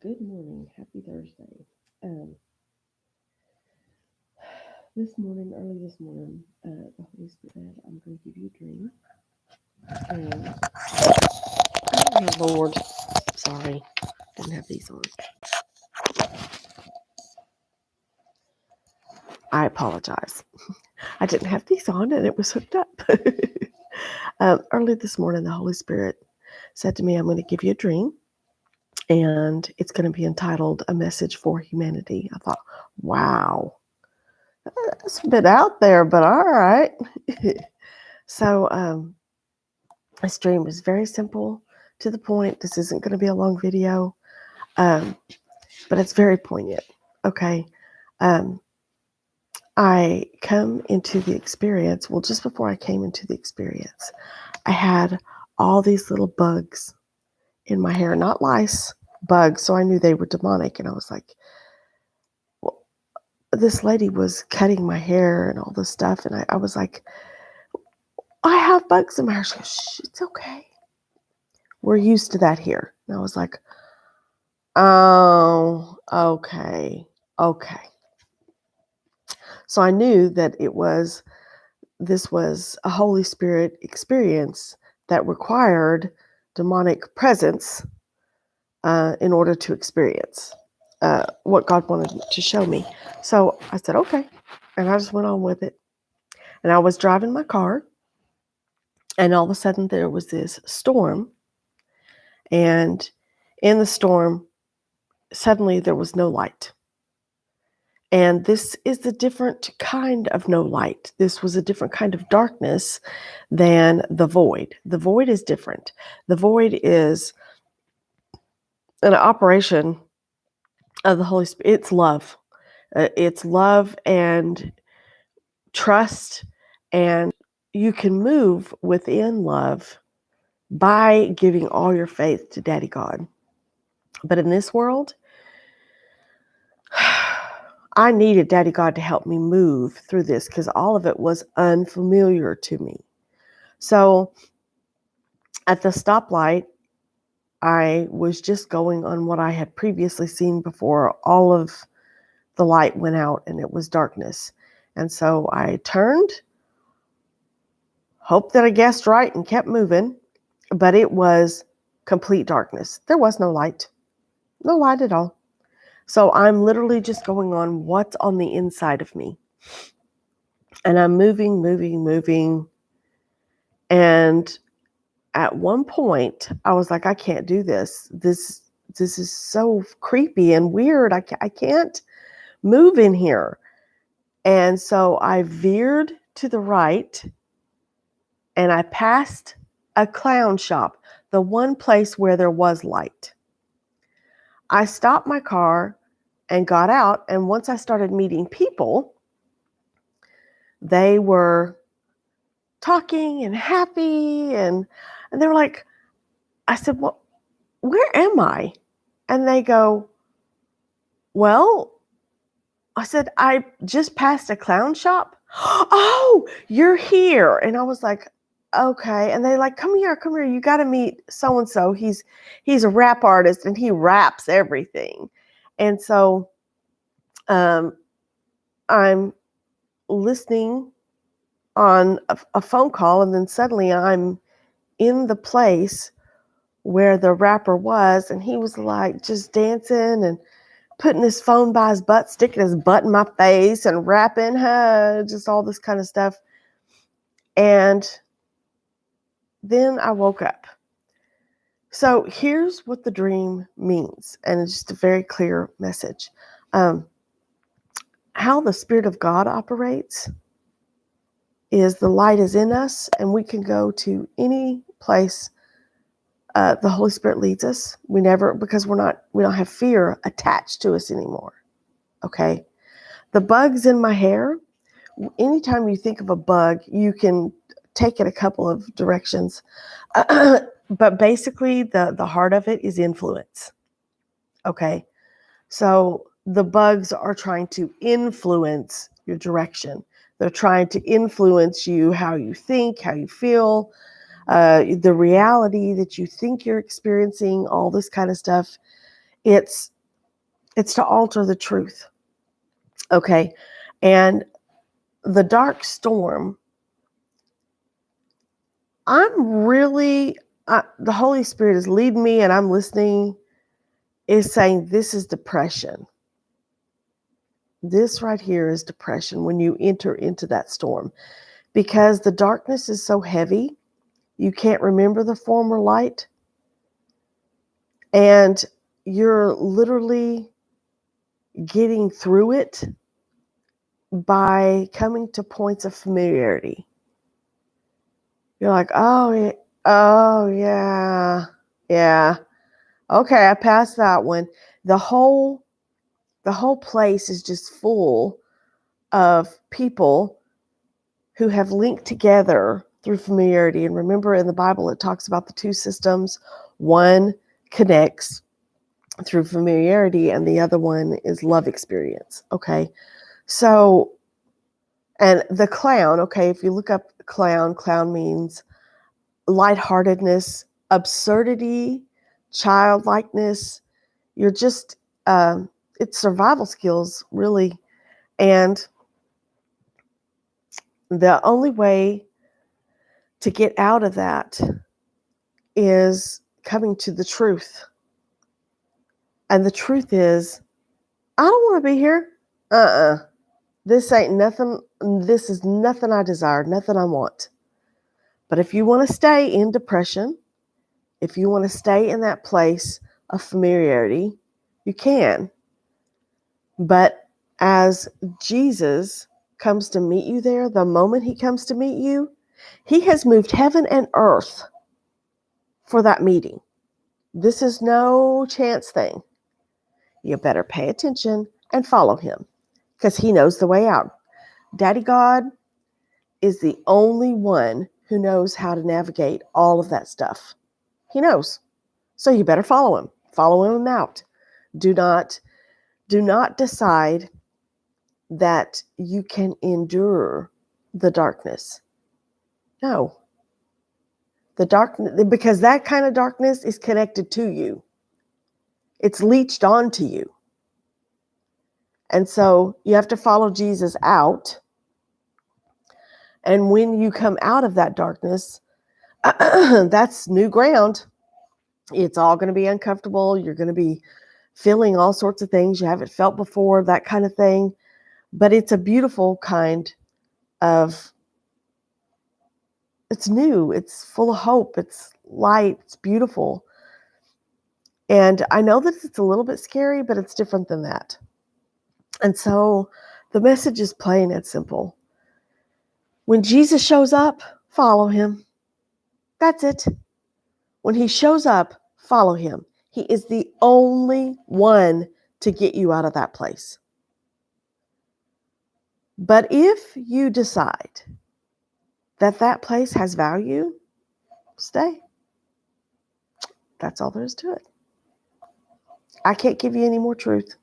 Good morning. Happy Thursday. Um, this morning, early this morning, the Holy Spirit said, I'm going to give you a dream. And, oh my Lord, sorry, didn't have these on. I apologize. I didn't have these on and it was hooked up. Early this morning, the Holy Spirit said to me, I'm going to give you a dream. And it's going to be entitled A Message for Humanity. I thought, wow, that's a bit out there, but all right. So, this dream is very simple, to the point. This isn't going to be a long video, but it's very poignant. Okay. Um, I come into the experience. Well, just before I came into the experience, I had all these little bugs in my hair, not lice, bugs. So I knew they were demonic. And I was like, well, this lady was cutting my hair and all this stuff. And I was like, I have bugs in my hair. She goes, shh, it's okay. We're used to that here. And I was like, oh, okay. Okay. So I knew that this was a Holy Spirit experience that required demonic presence in order to experience what God wanted to show me. So I said, okay. And I just went on with it. And I was driving my car, and all of a sudden there was this storm. And in the storm, suddenly there was no light. And this is a different kind of no light. This was a different kind of darkness than the void. The void is different. The void is an operation of the Holy Spirit. It's love. It's love and trust. And you can move within love by giving all your faith to Daddy God. But in this world, I needed Daddy God to help me move through this because all of it was unfamiliar to me. So at the stoplight, I was just going on what I had previously seen before all of the light went out and it was darkness. And so I turned, hoped that I guessed right, and kept moving, but it was complete darkness. There was no light at all. So I'm literally just going on what's on the inside of me. And I'm moving. And at one point, I was like, I can't do this. This is so creepy and weird. I can't move in here. And so I veered to the right and I passed a clown shop, the one place where there was light. I stopped my car and got out. And once I started meeting people, they were talking and happy. And they were like, I said, well, where am I? And they go, well, I said, I just passed a clown shop. Oh, you're here. And I was like, okay. And they like, come here. You got to meet so-and-so. He's a rap artist and he raps everything. And so I'm listening on a phone call, and then suddenly I'm in the place where the rapper was, and he was like just dancing and putting his phone by his butt, sticking his butt in my face and rapping, just all this kind of stuff. And then I woke up. So here's what the dream means, and it's just a very clear message. How the Spirit of God operates is the light is in us, and we can go to any place the Holy Spirit leads us. Because we don't have fear attached to us anymore. Okay. The bugs in my hair, anytime you think of a bug, you can take it a couple of directions. But basically the heart of it is influence. Okay. So the bugs are trying to influence your direction. They're trying to influence you, how you think, how you feel, the reality that you think you're experiencing, all this kind of stuff. It's It's to alter the truth. Okay. And the dark storm, the Holy Spirit is leading me and I'm listening, is saying this is depression. This right here is depression when you enter into that storm, because the darkness is so heavy, you can't remember the former light. And you're literally getting through it by coming to points of familiarity. You're like, oh yeah, yeah. Okay, I passed that one. The whole place is just full of people who have linked together through familiarity. And remember, in the Bible, it talks about the two systems. One connects through familiarity, and the other one is love experience. Okay, so, and the clown, okay, if you look up clown means lightheartedness, absurdity, childlikeness. You're just, it's survival skills, really. And the only way to get out of that is coming to the truth. And the truth is, I don't want to be here. This ain't nothing. This is nothing I desire, nothing I want. But if you want to stay in depression, if you want to stay in that place of familiarity, you can. But as Jesus comes to meet you there, the moment he comes to meet you, he has moved heaven and earth for that meeting. This is no chance thing. You better pay attention and follow him, because he knows the way out. Daddy God is the only one who knows how to navigate all of that stuff. He knows. So you better follow him. Follow him out. Do not decide that you can endure the darkness. No. The darkness, because that kind of darkness is connected to you. It's leached onto you. And so you have to follow Jesus out. And when you come out of that darkness, that's new ground. It's all going to be uncomfortable. You're going to be feeling all sorts of things you haven't felt before, that kind of thing. But it's a beautiful kind of, it's new. It's full of hope. It's light. It's beautiful. And I know that it's a little bit scary, but it's different than that. And so the message is plain and simple. When Jesus shows up, follow him. That's it. When he shows up, follow him. He is the only one to get you out of that place. But if you decide that that place has value, stay. That's all there is to it. I can't give you any more truth.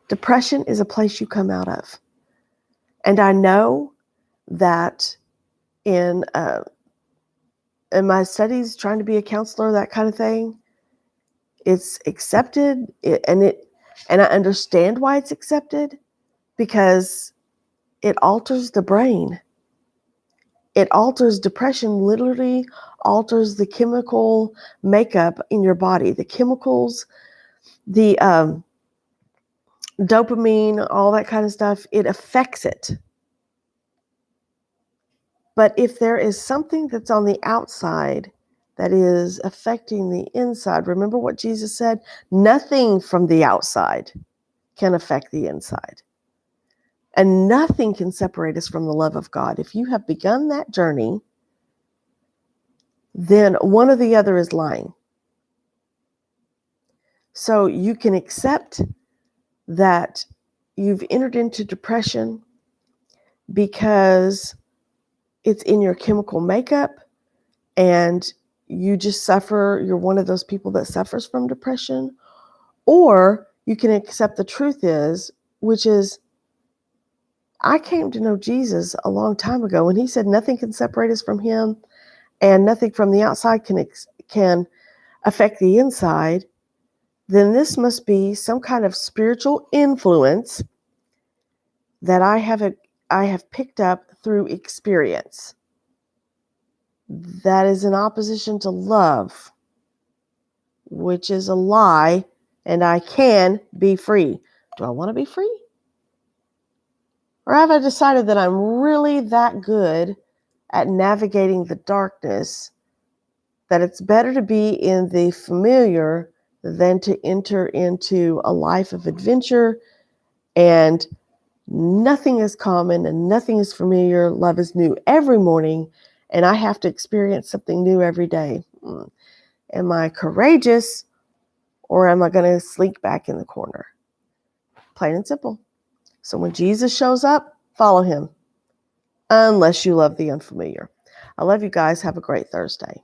Depression is a place you come out of. And I know that in my studies, trying to be a counselor, that kind of thing, it's accepted, and I understand why it's accepted, because it alters the brain. It alters depression, literally alters the chemical makeup in your body, the chemicals, the dopamine, all that kind of stuff. It affects it. But if there is something that's on the outside that is affecting the inside, remember what Jesus said? Nothing from the outside can affect the inside. And nothing can separate us from the love of God. If you have begun that journey, then one or the other is lying. So you can accept that you've entered into depression because it's in your chemical makeup and you just suffer. You're one of those people that suffers from depression. Or you can accept the truth is, which is, I came to know Jesus a long time ago, and he said nothing can separate us from him, and nothing from the outside can affect the inside. then this must be some kind of spiritual influence that I have picked up through experience. That is in opposition to love, which is a lie, and I can be free. Do I want to be free? Or have I decided that I'm really that good at navigating the darkness that it's better to be in the familiar than to enter into a life of adventure and nothing is common and nothing is familiar. Love is new every morning, and I have to experience something new every day. Am I courageous, or am I going to slink back in the corner? Plain and simple. So when Jesus shows up, follow him, unless you love the unfamiliar. I love you guys. Have a great Thursday.